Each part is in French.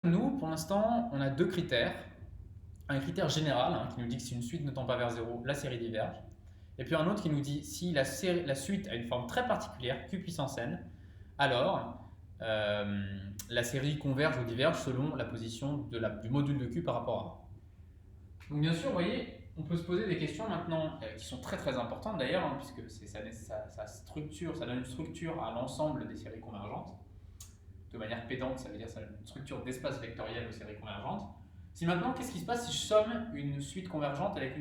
Nous, pour l'instant, on a deux critères. Un critère général qui nous dit que si une suite ne tend pas vers 0, la série diverge. Et puis un autre qui nous dit si la suite a une forme très particulière, Q puissance n, alors la série converge ou diverge selon la position du module de Q par rapport à A. Donc bien sûr, vous voyez, on peut se poser des questions maintenant qui sont très très importantes d'ailleurs, puisque ça donne une structure à l'ensemble des séries convergentes. De manière pédante, ça veut dire que ça donne une structure d'espace vectoriel aux séries convergentes. Si maintenant, qu'est-ce qui se passe si je somme une suite convergente avec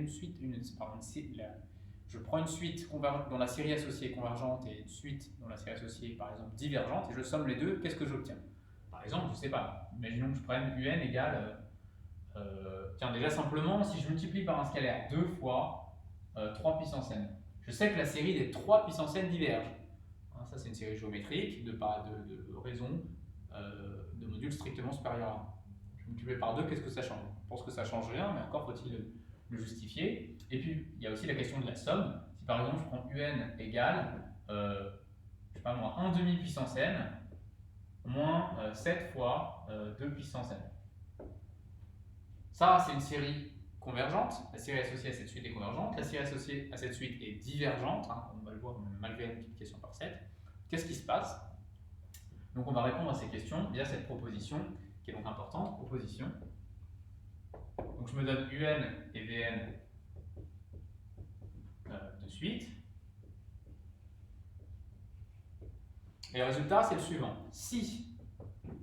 je prends une suite dont la série associée est convergente et une suite dont la série associée est par exemple divergente, et je somme les deux, qu'est-ce que j'obtiens? Par exemple, je ne sais pas, imaginons que je prenne un égale, tiens déjà simplement, si je multiplie par un scalaire 2 fois 3 puissance n, je sais que la série des 3 puissance n diverge. Ça c'est une série géométrique de raisons de modules strictement supérieurs à 1. Je multiplie par 2, qu'est-ce que ça change? Je pense que ça ne change rien, mais encore faut-il le justifier. Et puis, il y a aussi la question de la somme. Si par exemple, je prends un égale, je sais pas moi, 1 demi puissance n, moins 7 fois 2 puissance n. Ça, c'est une série convergente. La série associée à cette suite est convergente. La série associée à cette suite est divergente. On va le voir malgré une multiplication par 7. Qu'est-ce qui se passe? Donc on va répondre à ces questions via cette proposition qui est donc importante, proposition. Donc je me donne un et vn de suite. Et le résultat, c'est le suivant. Si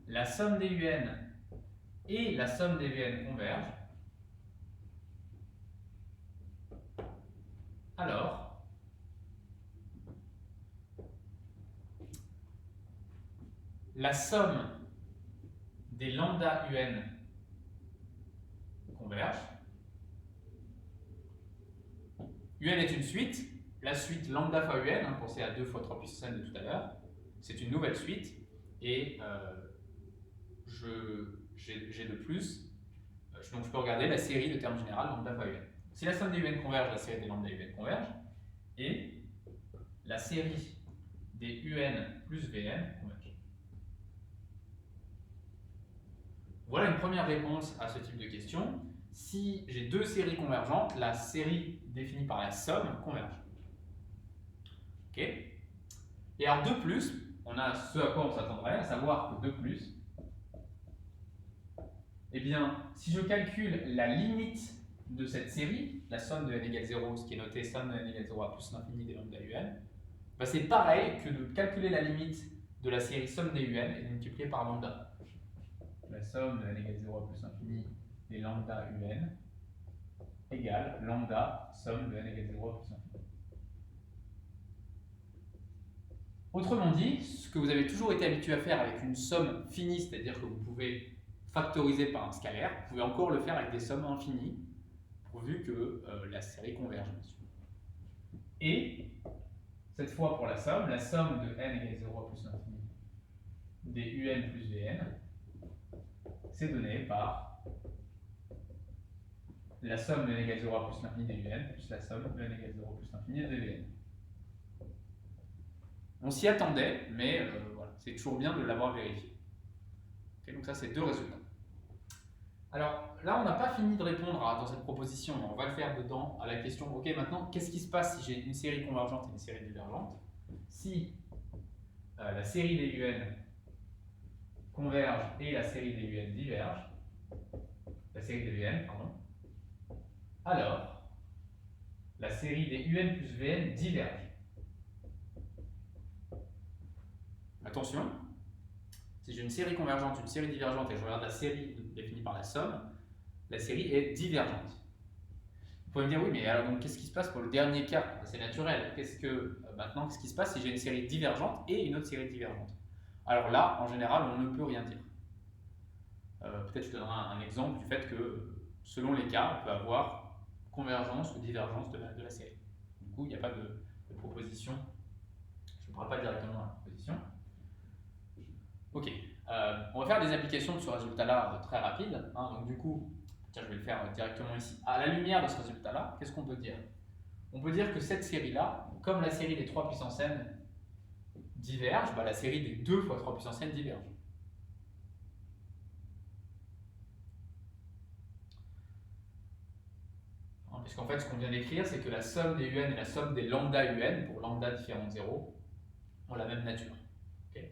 la somme des un et la somme des vn convergent, alors la somme des lambda un converge. Un est une suite, la suite lambda fois un, pensez à 2 fois 3 puissance n de tout à l'heure, c'est une nouvelle suite, et j'ai de plus, donc je peux regarder la série de termes général lambda fois un. Si la somme des un converge, la série des lambda un converge, et la série des un plus vn converge. Voilà une première réponse à ce type de question. Si j'ai deux séries convergentes, la série définie par la somme converge. Ok? Et alors 2 plus, on a ce à quoi on s'attendrait, à savoir que 2 plus, eh bien, si je calcule la limite de cette série, la somme de n égale 0, ce qui est noté somme de n égale 0 à plus l'infini des lambda un, bah c'est pareil que de calculer la limite de la série somme des un et de multiplier par lambda. La somme de n égale 0 à plus l'infini des lambda un égale lambda somme de n égale 0 à plus l'infini. Autrement dit, ce que vous avez toujours été habitué à faire avec une somme finie, c'est-à-dire que vous pouvez factoriser par un scalaire, vous pouvez encore le faire avec des sommes infinies, pourvu que la série converge, bien sûr. Et cette fois pour la somme de n égale 0 à plus l'infini des un plus vn, c'est donné par la somme de n égale 0 à plus l'infini des un plus la somme de n égale 0 à plus l'infini des vn. On s'y attendait, mais voilà, c'est toujours bien de l'avoir vérifié. Okay, donc ça, c'est deux résultats. Alors là, on n'a pas fini de répondre dans cette proposition, mais on va le faire dedans à la question, ok, maintenant, qu'est-ce qui se passe si j'ai une série convergente et une série divergente? Si la série des un converge et la série des un diverge, la série des un, pardon, alors la série des un plus vn diverge. Attention, si j'ai une série convergente, une série divergente et je regarde la série définie par la somme, la série est divergente. Vous pouvez me dire, oui, mais alors donc qu'est-ce qui se passe pour le dernier cas? C'est naturel. Maintenant, qu'est-ce qui se passe si j'ai une série divergente et une autre série divergente? Alors là, en général, on ne peut rien dire. Peut-être je donnerai un exemple du fait que, selon les cas, on peut avoir convergence ou divergence de la série. Du coup, il n'y a pas de proposition. Je ne parle pas directement à la proposition. Ok, on va faire des applications de ce résultat-là très rapides. Donc du coup, tiens, je vais le faire directement ici. À la lumière de ce résultat-là, qu'est-ce qu'on peut dire? On peut dire que cette série-là, comme la série des 3 puissance n diverge, la série des 2 fois 3 puissance n diverge. puisqu'en fait, ce qu'on vient d'écrire, c'est que la somme des UN et la somme des lambda UN, pour lambda différent de 0, ont la même nature. Okay.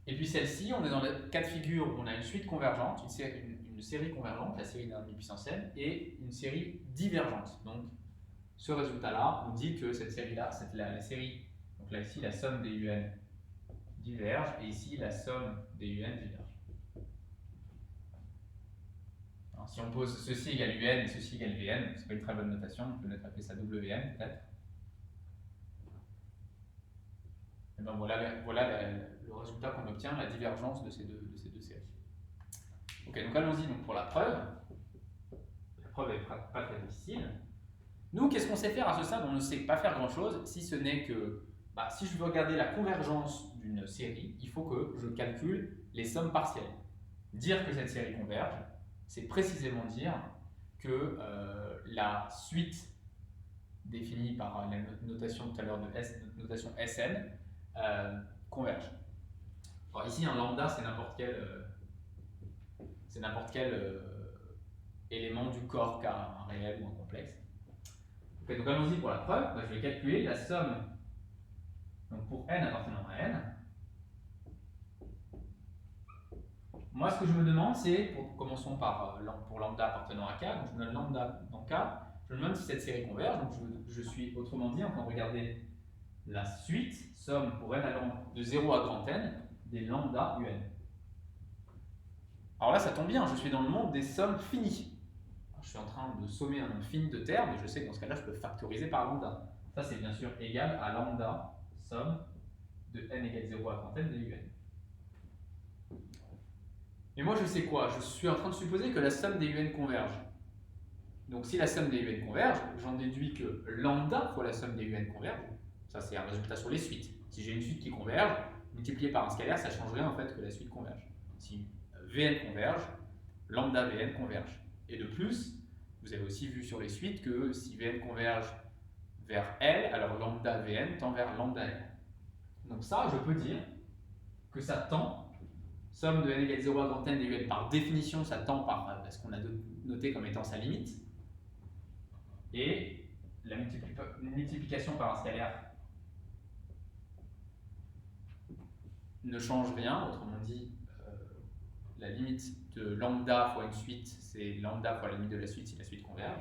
Et puis celle-ci, on est dans le cas de figure où on a une suite convergente, une série convergente, la série d'un demi puissance n, et une série divergente. Donc, ce résultat-là nous dit que cette série-là, la série, donc là ici, la somme des UN diverge, et ici, la somme des UN diverge. Alors, si on pose ceci égale UN et ceci égale VN, c'est pas une très bonne notation, on peut peut-être appeler ça WN, peut-être. Et ben voilà le résultat qu'on obtient, la divergence de ces deux séries. Ok, donc allons-y pour la preuve. La preuve n'est pas très difficile. Nous, qu'est-ce qu'on sait faire à ce stade? On ne sait pas faire grand-chose, si ce n'est que, si je veux regarder la convergence d'une série, il faut que je calcule les sommes partielles. Dire que cette série converge, c'est précisément dire que la suite définie par la notation tout à l'heure de notation Sn converge. Alors ici, un lambda, c'est n'importe quel élément du corps, car un réel ou un complexe. Okay, donc allons-y pour la preuve. Je vais calculer la somme donc pour n appartenant à n. Moi, ce que je me demande, c'est, commençons pour lambda appartenant à k, donc je me donne lambda dans k, je me demande si cette série converge, donc je suis autrement dit en train de regarder la suite, somme pour n allant de 0 à grand n, des lambda un. Alors là, ça tombe bien, je suis dans le monde des sommes finies. Je suis en train de sommer un nombre fini de termes, et je sais que dans ce cas-là, je peux factoriser par lambda. Ça, c'est bien sûr égal à lambda, somme de n égale 0 à grand n des un. Et moi, je sais quoi? Je suis en train de supposer que la somme des UN converge. Donc, si la somme des UN converge, j'en déduis que lambda fois la somme des UN converge. Ça, c'est un résultat sur les suites. Si j'ai une suite qui converge, multiplié par un scalaire, ça ne change rien en fait que la suite converge. Si Vn converge, lambda Vn converge. Et de plus, vous avez aussi vu sur les suites que si Vn converge vers L, alors lambda Vn tend vers lambda L. Donc ça, je peux dire que ça tend, somme de n égale 0 à grand n des UN, par définition, ça tend par ce qu'on a noté comme étant sa limite. Et la multiplication par un scalaire ne change rien, autrement dit, la limite de lambda fois une suite, c'est lambda fois la limite de la suite si la suite converge.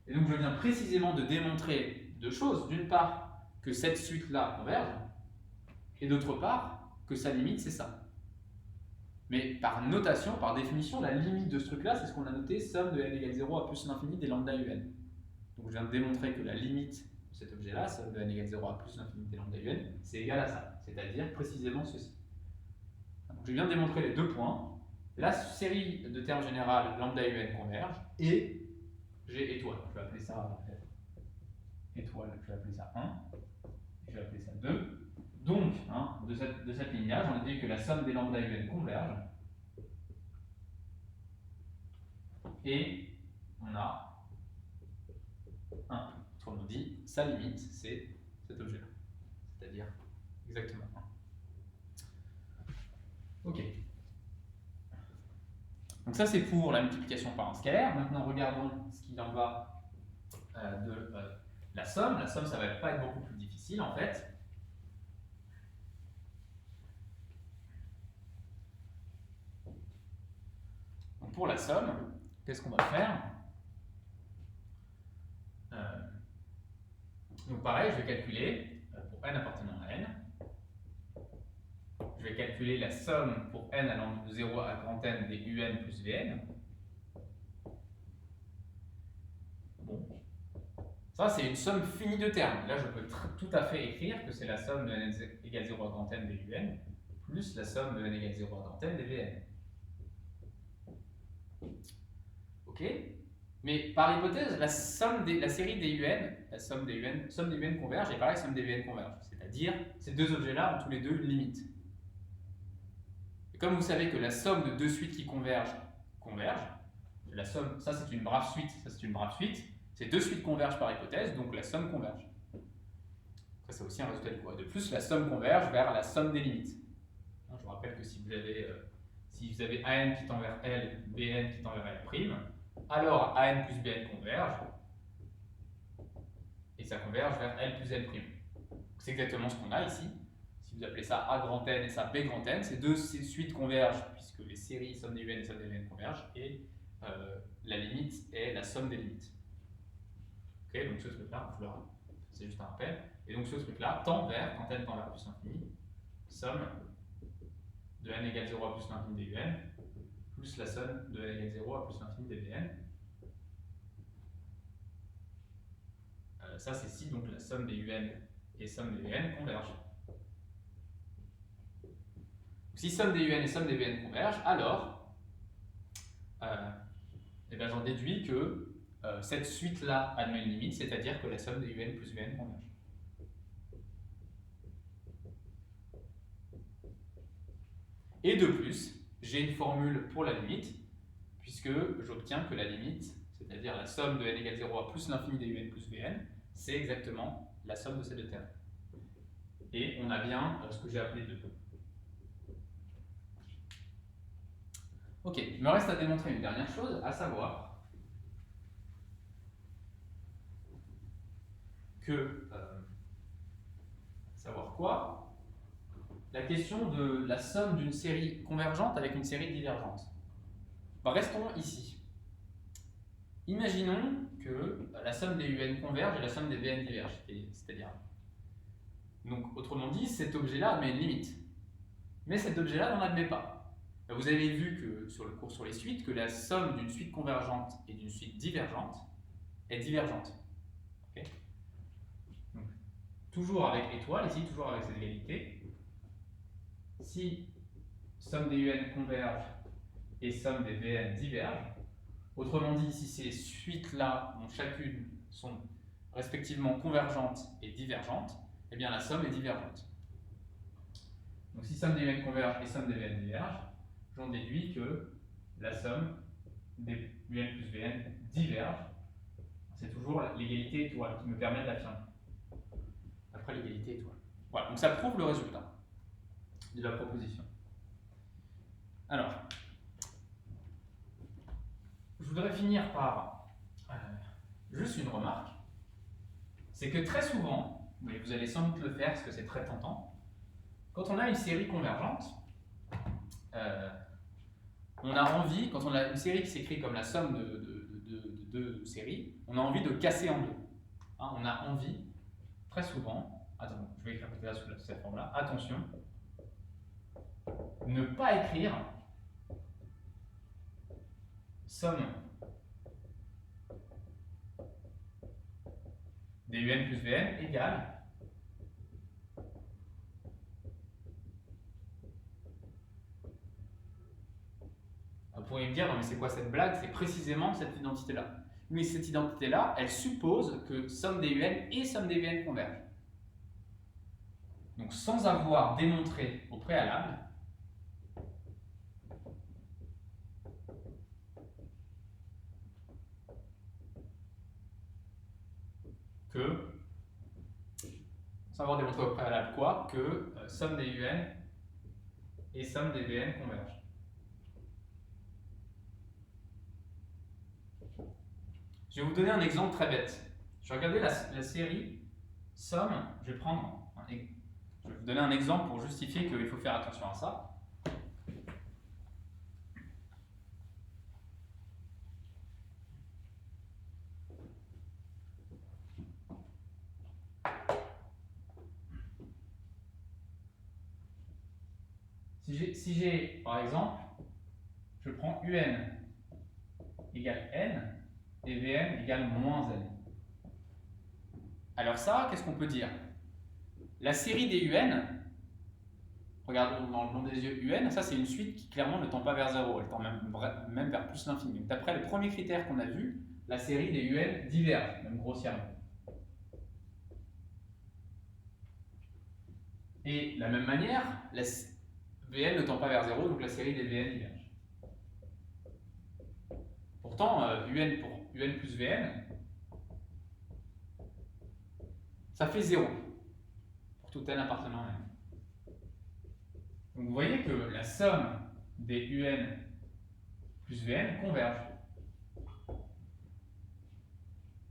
Et donc je viens précisément de démontrer deux choses. D'une part, que cette suite-là converge, et d'autre part, que sa limite, c'est ça. Mais par notation, par définition, la limite de ce truc-là, c'est ce qu'on a noté, somme de n égale 0 à plus l'infini des lambda un. Donc je viens de démontrer que la limite de cet objet-là, somme de n égale 0 à plus l'infini des lambda un, c'est égal à ça, c'est-à-dire précisément ceci. Donc je viens de démontrer les deux points. La série de termes générales lambda un converge, et j'ai étoile. Je vais appeler ça étoile, je vais appeler ça 1, je vais appeler ça 2. Donc, de cette ligne-là, j'en ai dit que la somme des lambda un converge. Et on a 1. Autrement dit, sa limite, c'est cet objet-là. C'est-à-dire exactement 1. Ok. Donc ça, c'est pour la multiplication par un scalaire. Maintenant, regardons ce qu'il en va de la somme. La somme, ça va pas être beaucoup plus difficile, en fait. Donc pour la somme, qu'est-ce qu'on va faire? Donc pareil, je vais calculer pour n appartenant à n. Je vais calculer la somme pour n allant de 0 à grand n des un plus vn. Bon. Ça, c'est une somme finie de termes. Là, je peux tout à fait écrire que c'est la somme de n égale 0 à grand n des un plus la somme de n égale 0 à grand n des vn. Ok? Mais par hypothèse, la série des UN, somme des UN converge, et pareil, somme des VN converge. C'est-à-dire, ces deux objets-là ont tous les deux une limite. Et comme vous savez que la somme de deux suites qui convergent, la somme, ça c'est une brave suite, ça c'est une brave suite, ces deux suites convergent par hypothèse, donc la somme converge. Ça c'est aussi un résultat de quoi? De plus, la somme converge vers la somme des limites. Je vous rappelle que si si vous avez AN qui tend vers L, BN qui tend vers L', alors AN plus BN converge, et ça converge vers L plus L'. C'est exactement ce qu'on a ici. Si vous appelez ça A grand N et ça B grand N, ces deux suites convergent puisque les séries somme des UN et somme des VN convergent, et la limite est la somme des limites. Ok, donc ce truc-là, c'est juste un rappel. Et donc ce truc-là tend vers, quand n tend vers plus l'infini, somme de n égale 0 à plus l'infini des UN, plus la somme de n égale 0 à plus l'infini des VN. Ça, c'est si donc la somme des UN et somme des VN convergent. Si somme des UN et somme des VN convergent, alors j'en déduis que cette suite-là admet une limite, c'est-à-dire que la somme des UN plus VN converge. Et de plus, j'ai une formule pour la limite, puisque j'obtiens que la limite, c'est-à-dire la somme de n égale 0 à plus l'infini des UN plus Vn, c'est exactement la somme de ces deux termes. Et on a bien ce que j'ai appelé 2. Ok, il me reste à démontrer une dernière chose, à savoir que... savoir quoi? La question de la somme d'une série convergente avec une série divergente. Restons ici. Imaginons que la somme des UN converge et la somme des VN diverge, c'est-à-dire. Donc, autrement dit, cet objet-là admet une limite. Mais cet objet-là n'en admet pas. Vous avez vu que sur le cours sur les suites, que la somme d'une suite convergente et d'une suite divergente est divergente. Okay. Donc, toujours avec étoile, ici, toujours avec cette égalité. Si somme des UN converge et somme des VN diverge, autrement dit, si ces suites-là, dont chacune sont respectivement convergentes et divergentes, eh bien la somme est divergente. Donc si somme des UN converge et somme des VN diverge, j'en déduis que la somme des UN plus VN diverge. C'est toujours l'égalité étoile qui me permet de l'affirmer. Après l'égalité étoile. Voilà, donc ça prouve le résultat de la proposition. Alors, je voudrais finir par juste une remarque. C'est que très souvent, mais vous allez sans doute le faire parce que c'est très tentant, quand on a une série convergente, on a envie, quand on a une série qui s'écrit comme la somme de deux séries, on a envie de casser en deux. Hein, on a envie, très souvent, attends, je vais écrire peut-être là sous cette forme-là, attention, ne pas écrire somme des UN plus Vn égale vous pourriez me dire, non mais c'est quoi cette blague? C'est précisément cette identité-là. Mais cette identité-là, elle suppose que somme des UN et somme des Vn convergent. Donc sans avoir démontré au préalable que, sans avoir démontré au préalable quoi, que somme des UN et somme des Vn convergent. Je vais vous donner un exemple très bête. Je vais regarder la série somme, je vais vous donner un exemple pour justifier qu'il faut faire attention à ça. Si j'ai, par exemple, je prends UN égale N et Vn égale moins N. Alors ça, qu'est-ce qu'on peut dire? La série des UN, regardons dans le blanc des yeux UN, ça c'est une suite qui clairement ne tend pas vers 0, elle tend même vers plus l'infini. D'après le premier critère qu'on a vu, la série des UN diverge, même grossièrement. Et de la même manière, la Vn ne tend pas vers 0, donc la série des Vn diverge. Pourtant, UN pour UN plus Vn, ça fait 0 pour tout n appartenant à n. Donc vous voyez que la somme des UN plus Vn convergent.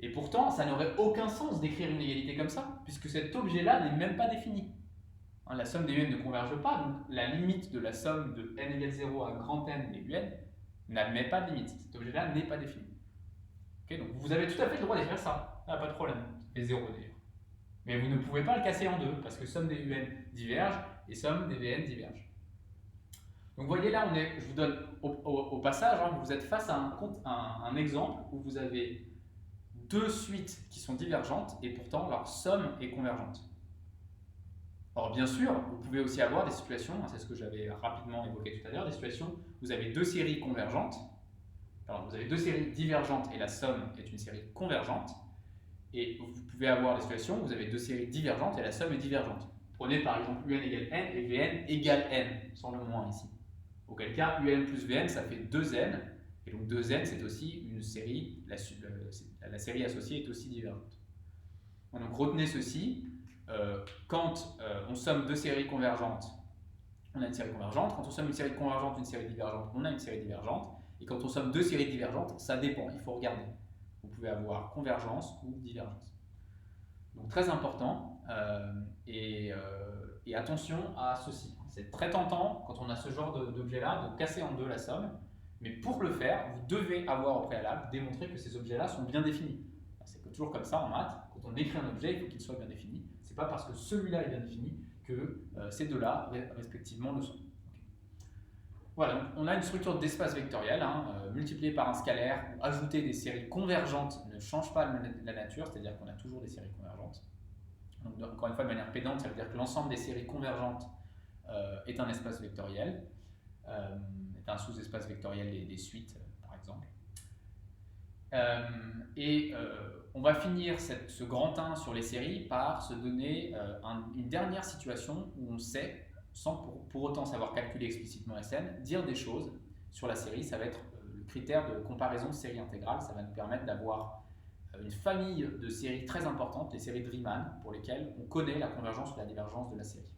Et pourtant, ça n'aurait aucun sens d'écrire une égalité comme ça, puisque cet objet-là n'est même pas défini. Hein, la somme des UN ne converge pas, donc la limite de la somme de n égale 0 à grand N des UN n'admet pas de limite. Cet objet-là n'est pas défini. Okay, donc vous avez tout à fait le droit d'écrire ça, pas de problème, ça fait 0 d'ailleurs. Mais vous ne pouvez pas le casser en deux, parce que somme des UN diverge et somme des Vn diverge. Donc vous voyez là, je vous donne au passage, hein, vous êtes face à un exemple où vous avez deux suites qui sont divergentes et pourtant leur somme est convergente. Or bien sûr, vous pouvez aussi avoir des situations, c'est ce que j'avais rapidement évoqué tout à l'heure, des situations où vous avez deux séries convergentes, pardon, vous avez deux séries divergentes et la somme est une série convergente, et vous pouvez avoir des situations où vous avez deux séries divergentes et la somme est divergente. Prenez par exemple UN égale N et Vn égale N, sans le moins ici. Auquel cas, UN plus Vn, ça fait 2N, et donc 2N, c'est aussi une série, la série associée est aussi divergente. Donc retenez ceci, quand on somme deux séries convergentes, on a une série convergente, quand on somme une série convergente d'une série divergente, on a une série divergente, et quand on somme deux séries divergentes, ça dépend, il faut regarder. Vous pouvez avoir convergence ou divergence. Donc très important, et attention à ceci. C'est très tentant, quand on a ce genre d'objet-là, de casser en deux la somme, mais pour le faire, vous devez avoir au préalable démontré que ces objets-là sont bien définis. C'est toujours comme ça en maths, quand on écrit un objet, il faut qu'il soit bien défini. Ce n'est pas parce que celui-là est bien défini que ces deux-là, respectivement, le sont. Voilà, donc on a une structure d'espace vectoriel, multipliée par un scalaire, ou ajouter des séries convergentes ne change pas la nature, c'est-à-dire qu'on a toujours des séries convergentes. Donc, encore une fois, de manière pédante, ça veut dire que l'ensemble des séries convergentes est un espace vectoriel, est un sous-espace vectoriel des suites, par exemple. On va finir ce grand 1 sur les séries par se donner une dernière situation où on sait, sans pour autant savoir calculer explicitement Sn, dire des choses sur la série. Ça va être le critère de comparaison série intégrale. Ça va nous permettre d'avoir une famille de séries très importantes, les séries de Riemann, pour lesquelles on connaît la convergence ou la divergence de la série.